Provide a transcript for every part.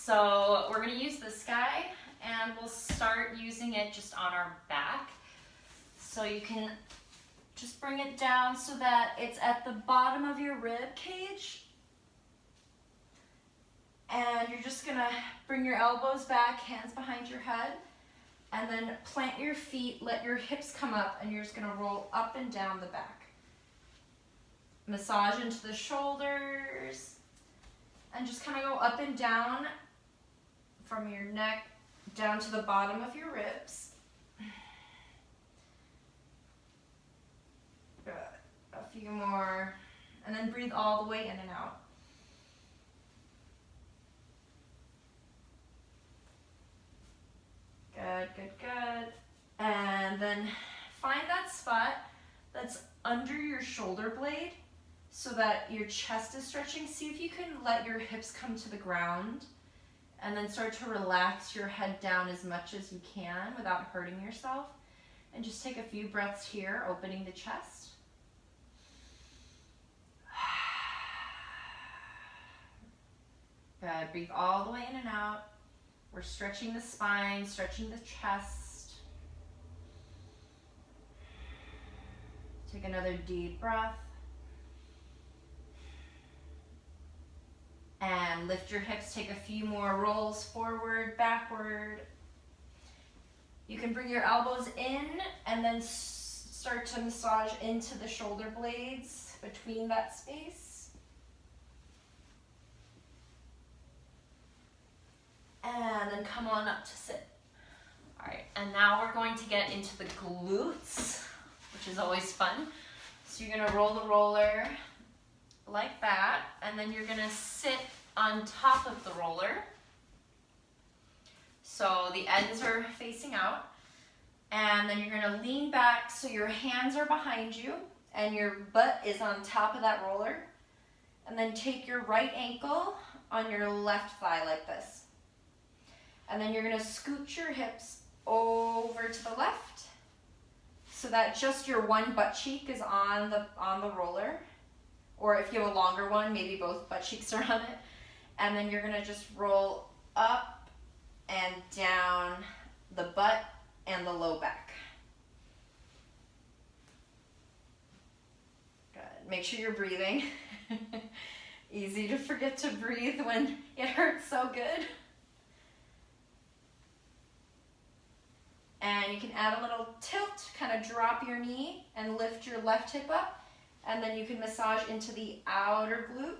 So we're gonna use this guy and we'll start using it just on our back. So you can just bring it down so that it's at the bottom of your rib cage. And you're just gonna bring your elbows back, hands behind your head, and then plant your feet, let your hips come up, and you're just gonna roll up and down the back. Massage into the shoulders, and just kind of go up and down from your neck down to the bottom of your ribs. Good. A few more, and then breathe all the way in and out. Good, good, good. And then find that spot that's under your shoulder blade so that your chest is stretching. See if you can let your hips come to the ground and then start to relax your head down as much as you can without hurting yourself. And just take a few breaths here, opening the chest. Good, breathe all the way in and out. We're stretching the spine, stretching the chest. Take another deep breath. And lift your hips, take a few more rolls forward, backward. You can bring your elbows in and then start to massage into the shoulder blades between that space. And then come on up to sit. All right, and now we're going to get into the glutes, which is always fun. So you're gonna roll the roller like that, and then you're gonna sit on top of the roller. So the ends are facing out, and then you're gonna lean back so your hands are behind you and your butt is on top of that roller. And then take your right ankle on your left thigh like this. And then you're gonna scoot your hips over to the left so that just your one butt cheek is on the roller. Or if you have a longer one, maybe both butt cheeks are on it. And then you're gonna just roll up and down the butt and the low back. Good. Make sure you're breathing. Easy to forget to breathe when it hurts so good. And you can add a little tilt, kind of drop your knee and lift your left hip up. And then you can massage into the outer glute.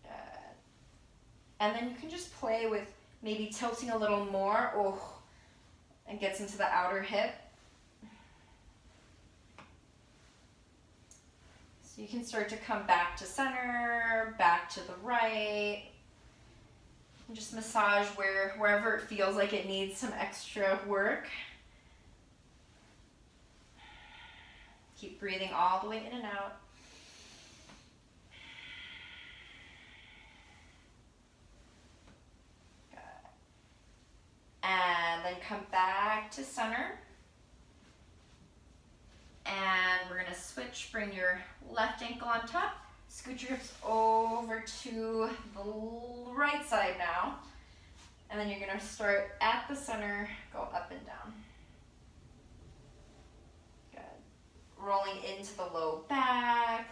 Good. And then you can just play with maybe tilting a little more, and gets into the outer hip. So you can start to come back to center, back to the right. And just massage wherever it feels like it needs some extra work. Keep breathing all the way in and out. Good. And then come back to center. And we're gonna switch, bring your left ankle on top. Scoot your hips over to the right side now. And then you're gonna start at the center, go up and down. Good. Rolling into the low back.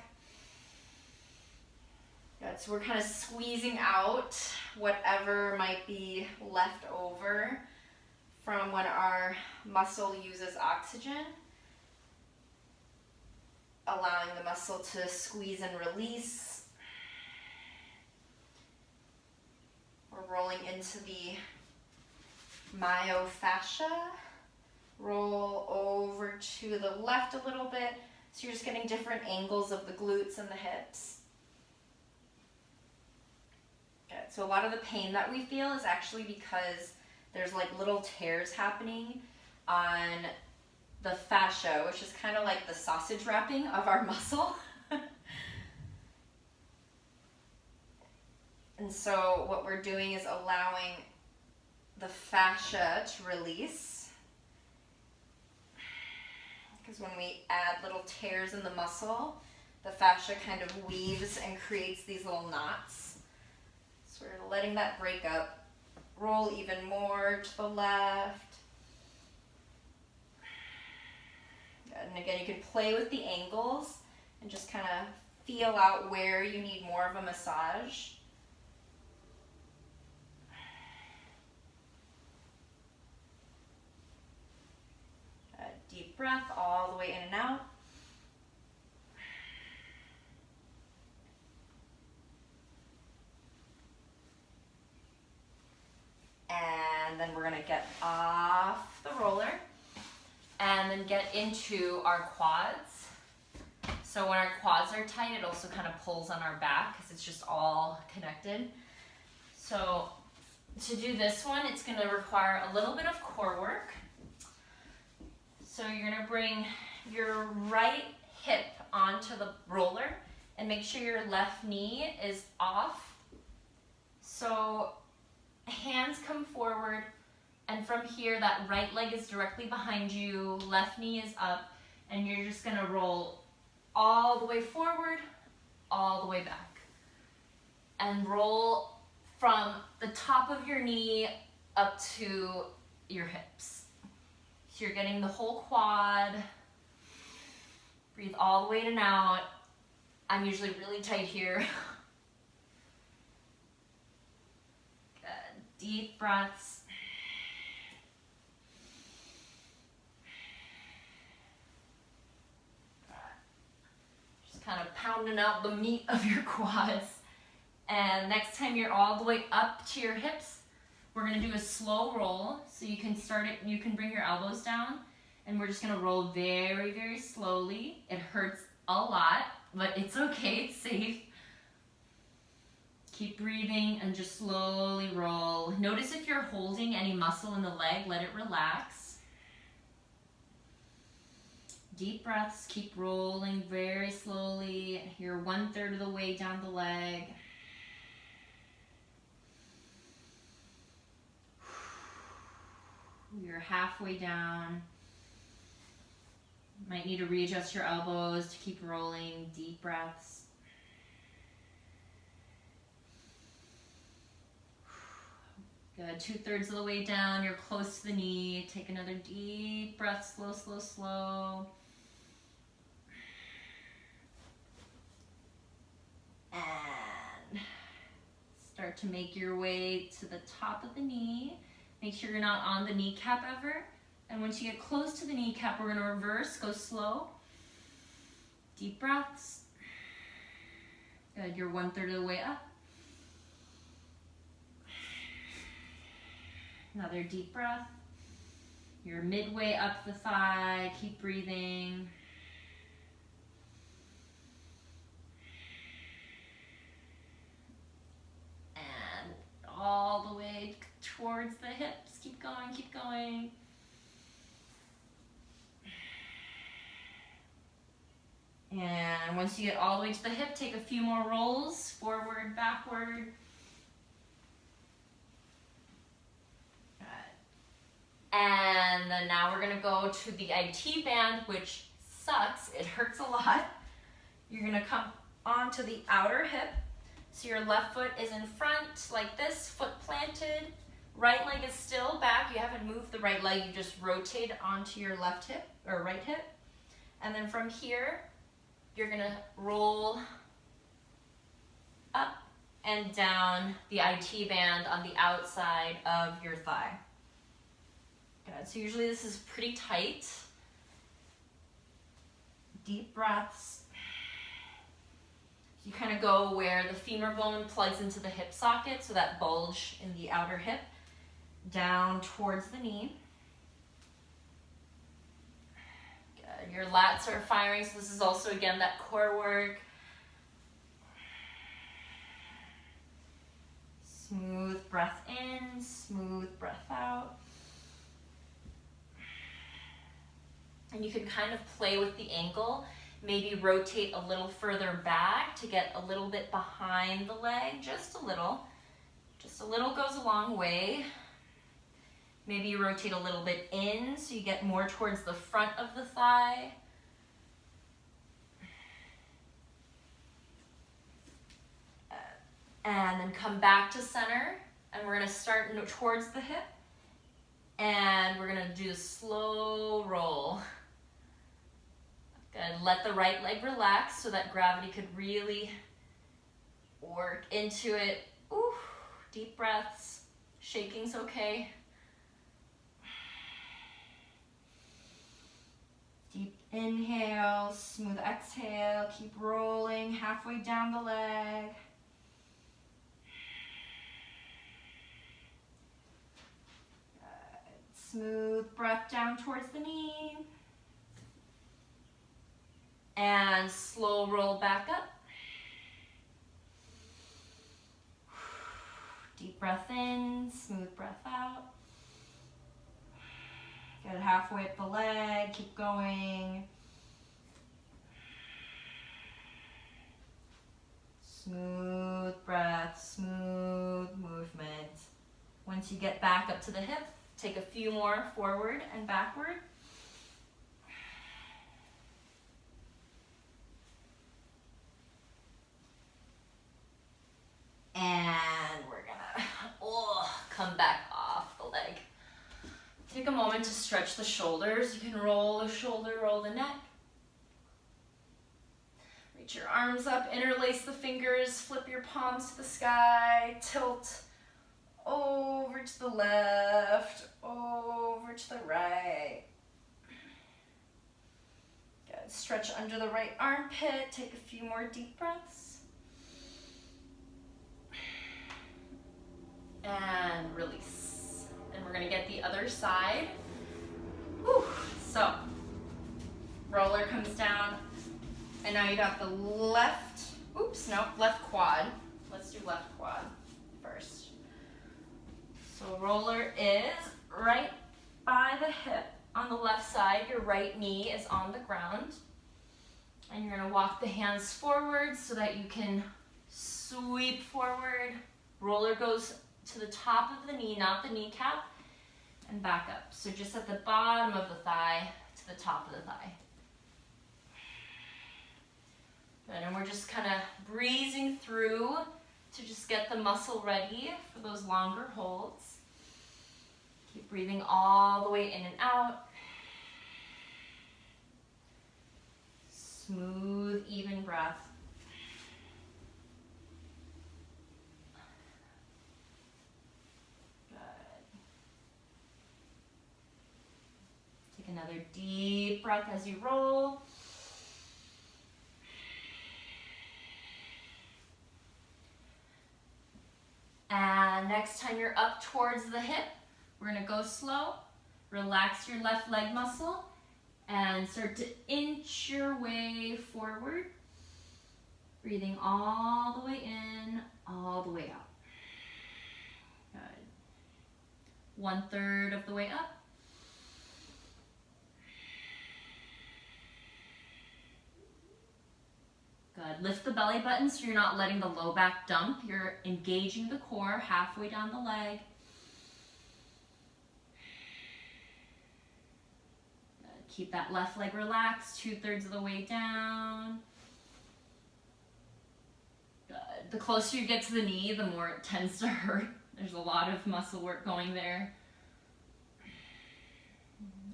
Good, so we're kind of squeezing out whatever might be left over from when our muscle uses oxygen. Allowing the muscle to squeeze and release. We're rolling into the myofascia. Roll over to the left a little bit. So you're just getting different angles of the glutes and the hips. Good. So a lot of the pain that we feel is actually because there's like little tears happening on the fascia, which is kind of like the sausage wrapping of our muscle. And so what we're doing is allowing the fascia to release. Because when we add little tears in the muscle, the fascia kind of weaves and creates these little knots. So we're letting that break up. Roll even more to the left. And again, you can play with the angles and just kind of feel out where you need more of a massage. A deep breath all the way in and out. And then we're going to get off the roller and then get into our quads. So when our quads are tight, it also kind of pulls on our back because it's just all connected. So to do this one, it's going to require a little bit of core work. So you're going to bring your right hip onto the roller and make sure your left knee is off. So hands come forward, and from here that right leg is directly behind you, left knee is up, and you're just going to roll all the way forward, all the way back. And roll from the top of your knee up to your hips. So you're getting the whole quad. Breathe all the way in and out. I'm usually really tight here. Good. Deep breaths. Kind of pounding out the meat of your quads. And next time you're all the way up to your hips, we're going to do a slow roll. So you can start it, you can bring your elbows down, and we're just going to roll very, very slowly. It hurts a lot, but it's okay, it's safe. Keep breathing and just slowly roll. Notice if you're holding any muscle in the leg, let it relax. Deep breaths, keep rolling very slowly. You're 1/3 of the way down the leg. You're halfway down. Might need to readjust your elbows to keep rolling. Deep breaths. Good, 2/3 of the way down. You're close to the knee. Take another deep breath, slow, slow, slow. And start to make your way to the top of the knee. Make sure you're not on the kneecap ever. And once you get close to the kneecap, we're going to reverse, go slow. Deep breaths. Good, you're 1/3 of the way up. Another deep breath. You're midway up the thigh. Keep breathing. And all the way towards the hips. Keep going, keep going. And once you get all the way to the hip, take a few more rolls, forward, backward. Good. And then now we're gonna go to the IT band, which sucks, it hurts a lot. You're gonna come onto the outer hip. So your left foot is in front like this, foot planted. Right leg is still back. You haven't moved the right leg, you just rotate onto your left hip or right hip. And then from here, you're gonna roll up and down the IT band on the outside of your thigh. Good, so usually this is pretty tight. Deep breaths. You kind of go where the femur bone plugs into the hip socket, so that bulge in the outer hip, down towards the knee. Good. Your lats are firing, so this is also, again, that core work. Smooth breath in, smooth breath out. And you can kind of play with the angle. Maybe rotate a little further back to get a little bit behind the leg, just a little. Just a little goes a long way. Maybe you rotate a little bit in so you get more towards the front of the thigh. And come back to center, and we're gonna start towards the hip, and we're gonna do a slow roll. Good, let the right leg relax so that gravity could really work into it. Ooh, deep breaths, shaking's okay. Deep inhale, smooth exhale, keep rolling halfway down the leg. Good. Smooth breath down towards the knee. And slow roll back up. Deep breath in, smooth breath out. Get halfway up the leg, keep going. Smooth breath, smooth movement. Once you get back up to the hip, take a few more forward and backward. And we're gonna come back off the leg. Take a moment to stretch the shoulders. You can roll the shoulder, roll the neck. Reach your arms up, interlace the fingers, flip your palms to the sky, tilt over to the left, over to the right. Good. Stretch under the right armpit. Take a few more deep breaths. And release. And we're gonna get the other side. Whew. So, roller comes down, and now you got the left quad. Let's do left quad first. So roller is right by the hip on the left side. Your right knee is on the ground. And you're gonna walk the hands forward so that you can sweep forward. Roller goes to the top of the knee, not the kneecap, and back up. So just at the bottom of the thigh to the top of the thigh. Good, and we're just kind of breezing through to just get the muscle ready for those longer holds. Keep breathing all the way in and out. Smooth, even breath. Another deep breath as you roll. And next time you're up towards the hip, we're gonna go slow. Relax your left leg muscle and start to inch your way forward. Breathing all the way in, all the way out. Good. 1/3 of the way up. Good. Lift the belly button so you're not letting the low back dump. You're engaging the core halfway down the leg. Good. Keep that left leg relaxed, 2/3 of the way down. Good. The closer you get to the knee, the more it tends to hurt. There's a lot of muscle work going there.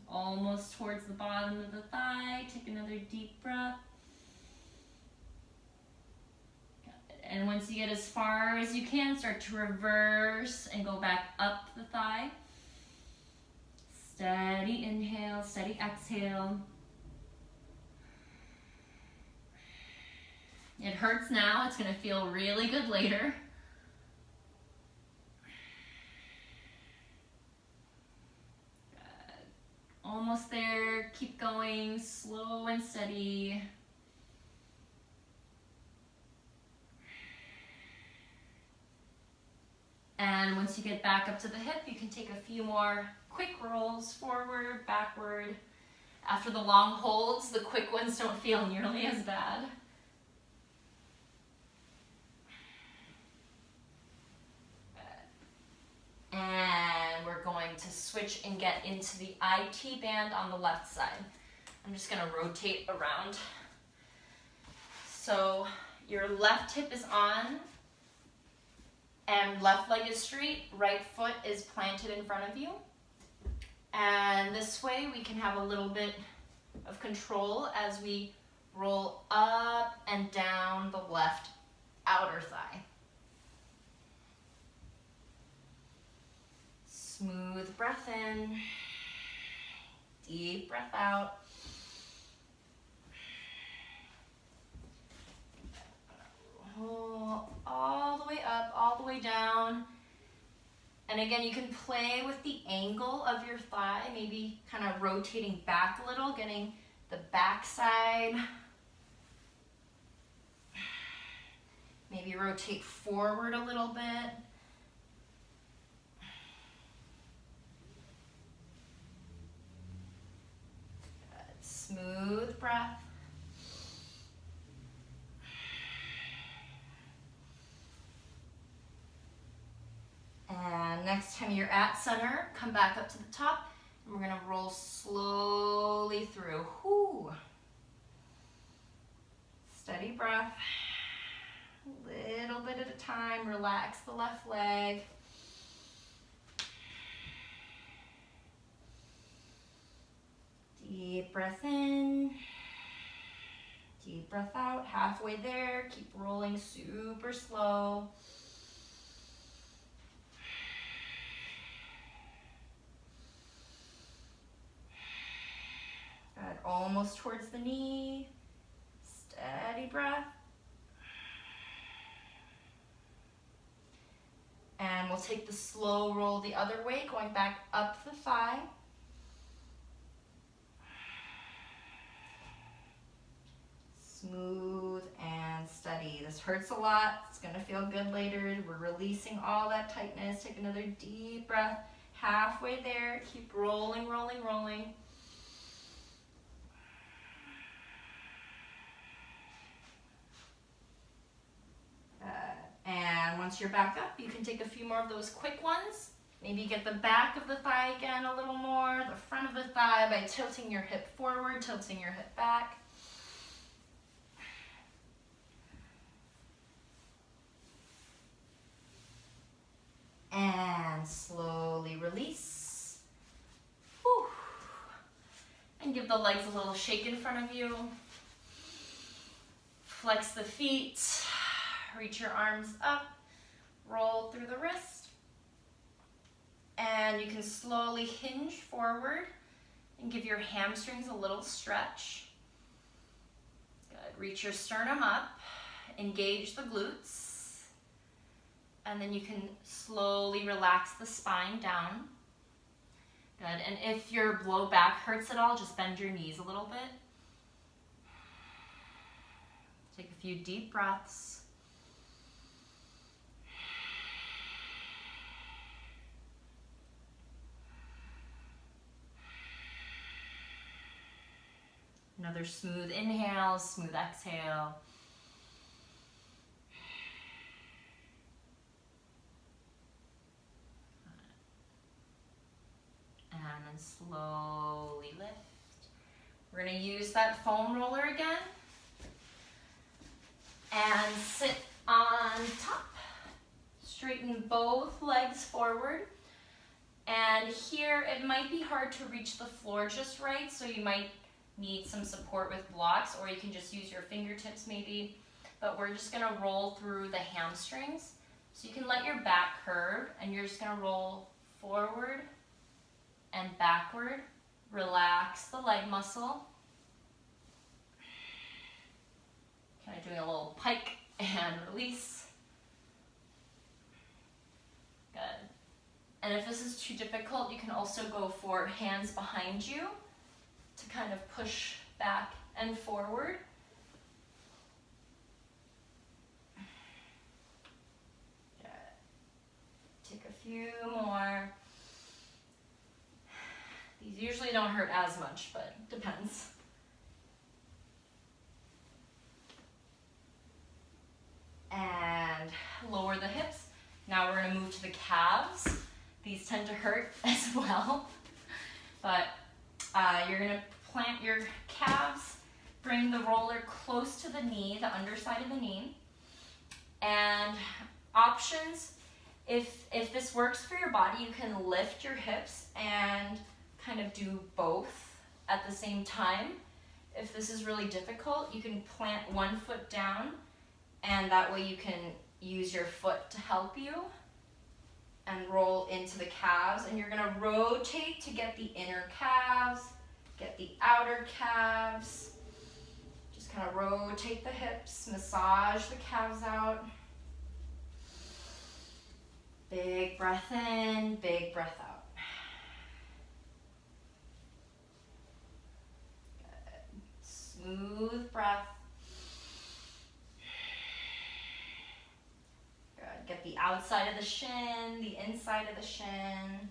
Almost towards the bottom of the thigh. Take another deep breath. And once you get as far as you can, start to reverse and go back up the thigh. Steady inhale, steady exhale. It hurts now, it's gonna feel really good later. Good. Almost there, keep going, slow and steady. And once you get back up to the hip, you can take a few more quick rolls forward, backward. After the long holds, the quick ones don't feel nearly as bad. And we're going to switch and get into the IT band on the left side. I'm just gonna rotate around. So your left hip is on And left leg is straight, right foot is planted in front of you. And this way we can have a little bit of control as we roll up and down the left outer thigh. Smooth breath in, deep breath out. Roll all the way up, all the way down. And again, you can play with the angle of your thigh, maybe kind of rotating back a little, getting the back side. Maybe rotate forward a little bit. Good. Smooth breath. And next time you're at center, come back up to the top, and we're gonna roll slowly through. Whoo. Steady breath. A little bit at a time. Relax the left leg. Deep breath in. Deep breath out. Halfway there. Keep rolling super slow. Good. Almost towards the knee. Steady breath. And we'll take the slow roll the other way, going back up the thigh. Smooth and steady. This hurts a lot. It's gonna feel good later. We're releasing all that tightness. Take another deep breath. Halfway there. Keep rolling, rolling, rolling. And once you're back up, you can take a few more of those quick ones. Maybe get the back of the thigh again a little more, the front of the thigh by tilting your hip forward, tilting your hip back. And slowly release. Whew. And give the legs a little shake in front of you. Flex the feet. Reach your arms up, roll through the wrist, and you can slowly hinge forward and give your hamstrings a little stretch. Good. Reach your sternum up, engage the glutes, and then you can slowly relax the spine down. Good. And if your low back hurts at all, just bend your knees a little bit. Take a few deep breaths. Another smooth inhale, smooth exhale. And then slowly lift. We're going to use that foam roller again. And sit on top. Straighten both legs forward. And here it might be hard to reach the floor just right, so you might need some support with blocks, or you can just use your fingertips maybe, but we're just gonna roll through the hamstrings. So you can let your back curve, and you're just gonna roll forward and backward. Relax the leg muscle. Kind of doing a little pike and release. Good. And if this is too difficult, you can also go for hands behind you to kind of push back and forward. Good. Take a few more. These usually don't hurt as much, but depends. And lower the hips. Now we're gonna move to the calves. These tend to hurt as well, but you're gonna plant your calves, bring the roller close to the knee, the underside of the knee. And options, If this works for your body, you can lift your hips and kind of do both at the same time. If this is really difficult, you can plant one foot down, and that way you can use your foot to help you and roll into the calves. And you're gonna rotate to get the inner calves, get the outer calves. Just kind of rotate the hips, massage the calves out. Big breath in, big breath out. Good. Smooth breath. Good. Get the outside of the shin, the inside of the shin.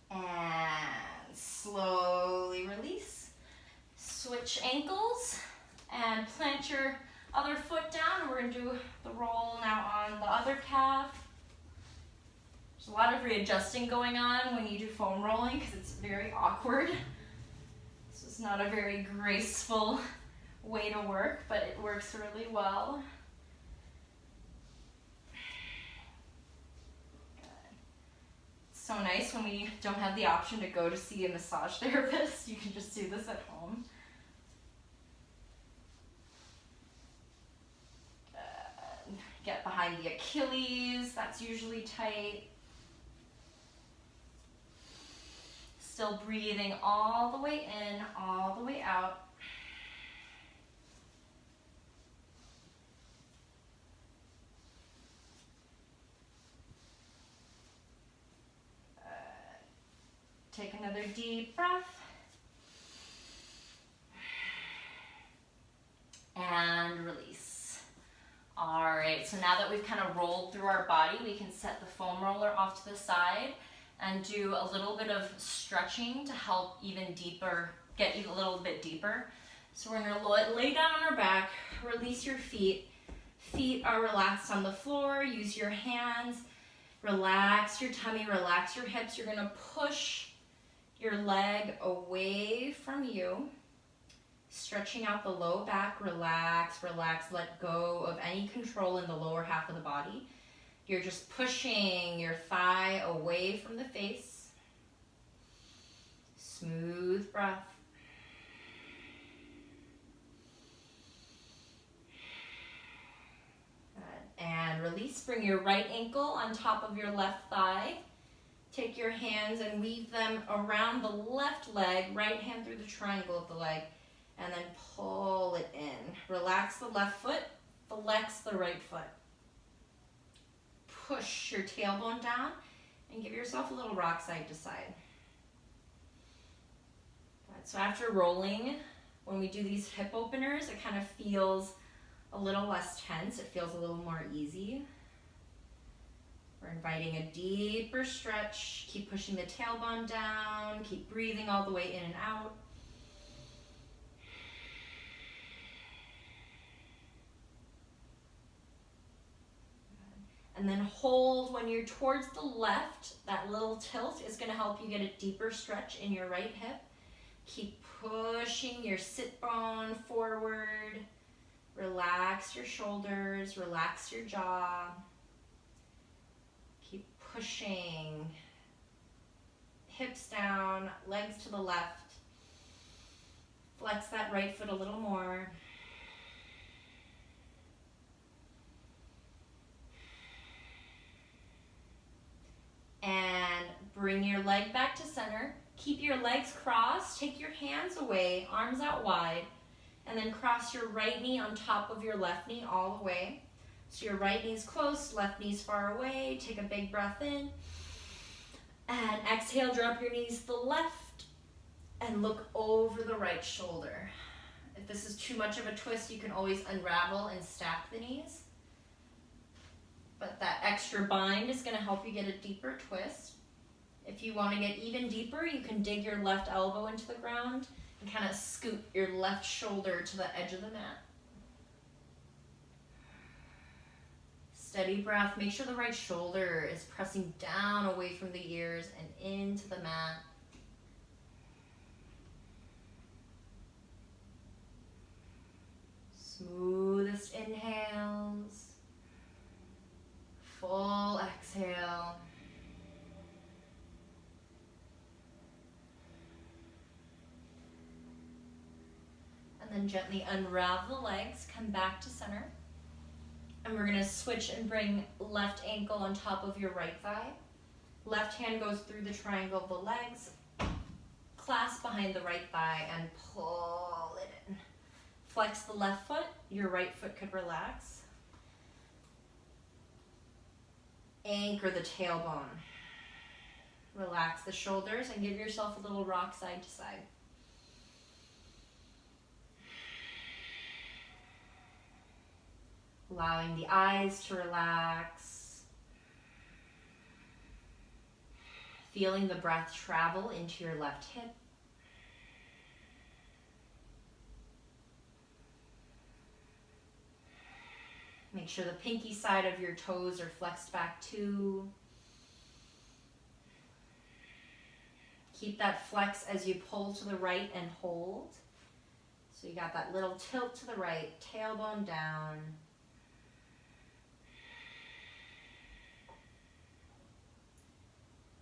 And slowly release. Switch ankles and plant your other foot down. We're going to do the roll now on the other calf. There's a lot of readjusting going on when you do foam rolling because it's very awkward. This is not a very graceful way to work, but it works really well. So nice when we don't have the option to go to see a massage therapist. You can just do this at home. Good. Get behind the Achilles. That's usually tight. Still breathing all the way in, all the way out. Take another deep breath. And release. All right, so now that we've kind of rolled through our body, we can set the foam roller off to the side and do a little bit of stretching to help even deeper, get you a little bit deeper. So we're gonna lay down on our back, release your feet. Feet are relaxed on the floor. Use your hands. Relax your tummy, relax your hips. You're gonna push your leg away from you, stretching out the low back. Relax, relax, let go of any control in the lower half of the body. You're just pushing your thigh away from the face. Smooth breath. Good. And release, bring your right ankle on top of your left thigh. Take your hands and weave them around the left leg, right hand through the triangle of the leg, and then pull it in. Relax the left foot, flex the right foot. Push your tailbone down and give yourself a little rock side to side. Good. So after rolling, when we do these hip openers, it kind of feels a little less tense. It feels a little more easy. We're inviting a deeper stretch. Keep pushing the tailbone down. Keep breathing all the way in and out. And then hold when you're towards the left. That little tilt is going to help you get a deeper stretch in your right hip. Keep pushing your sit bone forward. Relax your shoulders. Relax your jaw. Keep pushing. Hips down, legs to the left. Flex that right foot a little more. And bring your leg back to center. Keep your legs crossed. Take your hands away, arms out wide. And then cross your right knee on top of your left knee all the way. So your right knee's close, left knee's far away. Take a big breath in. And exhale, drop your knees to the left. And look over the right shoulder. If this is too much of a twist, you can always unravel and stack the knees. But that extra bind is going to help you get a deeper twist. If you want to get even deeper, you can dig your left elbow into the ground and kind of scoot your left shoulder to the edge of the mat. Steady breath. Make sure the right shoulder is pressing down away from the ears and into the mat. Smoothest inhales. Full exhale. And then gently unravel the legs, come back to center. And we're gonna switch and bring left ankle on top of your right thigh. Left hand goes through the triangle of the legs, clasp behind the right thigh and pull it in. Flex the left foot, your right foot could relax. Anchor the tailbone. Relax the shoulders and give yourself a little rock side to side. Allowing the eyes to relax. Feeling the breath travel into your left hip. Make sure the pinky side of your toes are flexed back too. Keep that flex as you pull to the right and hold. So you got that little tilt to the right, tailbone down.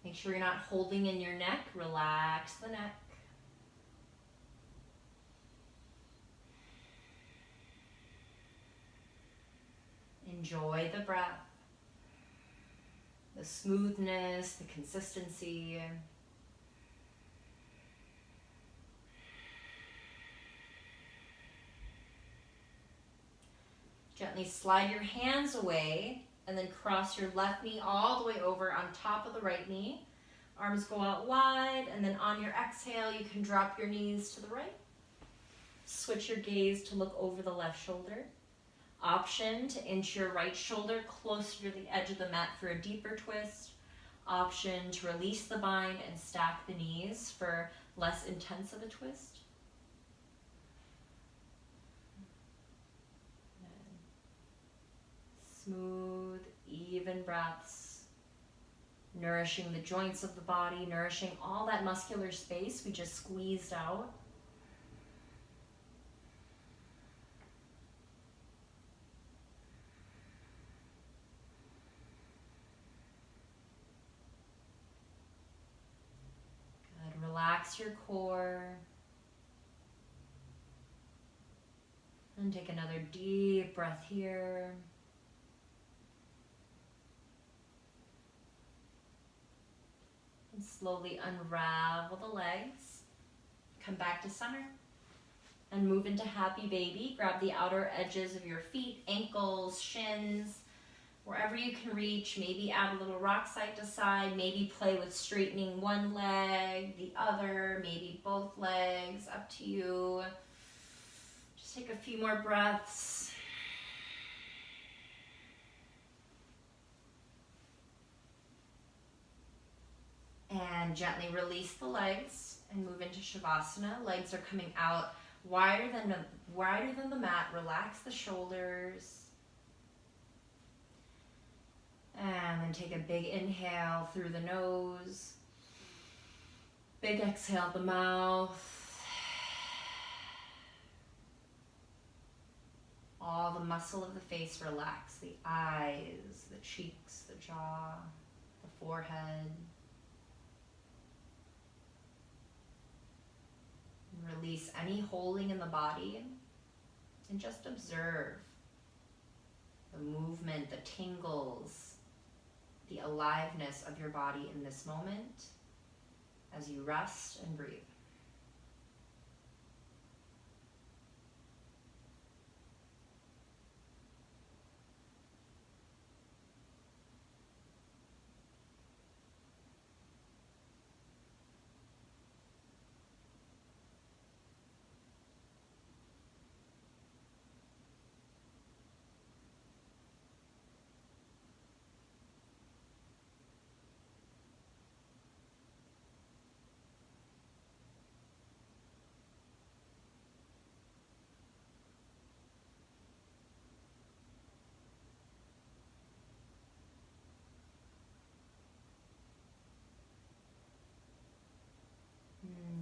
Make sure you're not holding in your neck. Relax the neck. Enjoy the breath, the smoothness, the consistency. Gently slide your hands away and then cross your left knee all the way over on top of the right knee. Arms go out wide, and then on your exhale, you can drop your knees to the right. Switch your gaze to look over the left shoulder. Option to inch your right shoulder closer to the edge of the mat for a deeper twist. Option to release the bind and stack the knees for less intense of a twist. Smooth, even breaths, nourishing the joints of the body, nourishing all that muscular space we just squeezed out. Good. Relax your core. And take another deep breath here. And slowly unravel the legs. Come back to center. And move into happy baby. Grab the outer edges of your feet, ankles, shins, wherever you can reach. Maybe add a little rock side to side. Maybe play with straightening one leg, the other, maybe both legs, up to you. Just take a few more breaths. And gently release the legs and move into Shavasana. Legs are coming out wider than the mat. Relax the shoulders. And then take a big inhale through the nose. Big exhale at the mouth. All the muscle of the face relax. The eyes, the cheeks, the jaw, the forehead. Release any holding in the body and just observe the movement, the tingles, the aliveness of your body in this moment as you rest and breathe.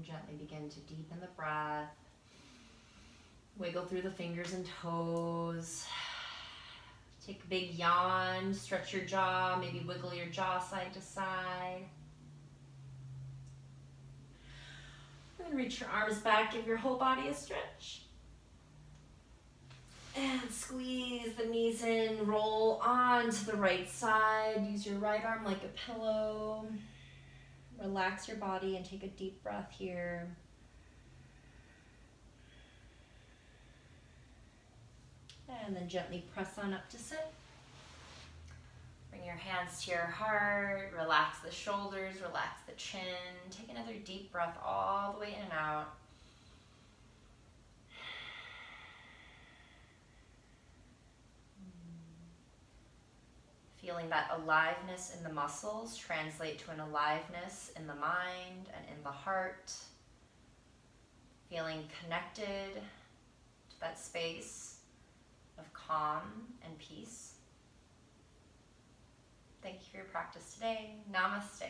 Gently begin to deepen the breath. Wiggle through the fingers and toes. Take a big yawn, stretch your jaw, maybe wiggle your jaw side to side. And reach your arms back, give your whole body a stretch. And squeeze the knees in, roll onto the right side. Use your right arm like a pillow. Relax your body and take a deep breath here. And then gently press on up to sit. Bring your hands to your heart. Relax the shoulders, relax the chin. Take another deep breath all the way in and out. Feeling that aliveness in the muscles translate to an aliveness in the mind and in the heart. Feeling connected to that space of calm and peace. Thank you for your practice today. Namaste.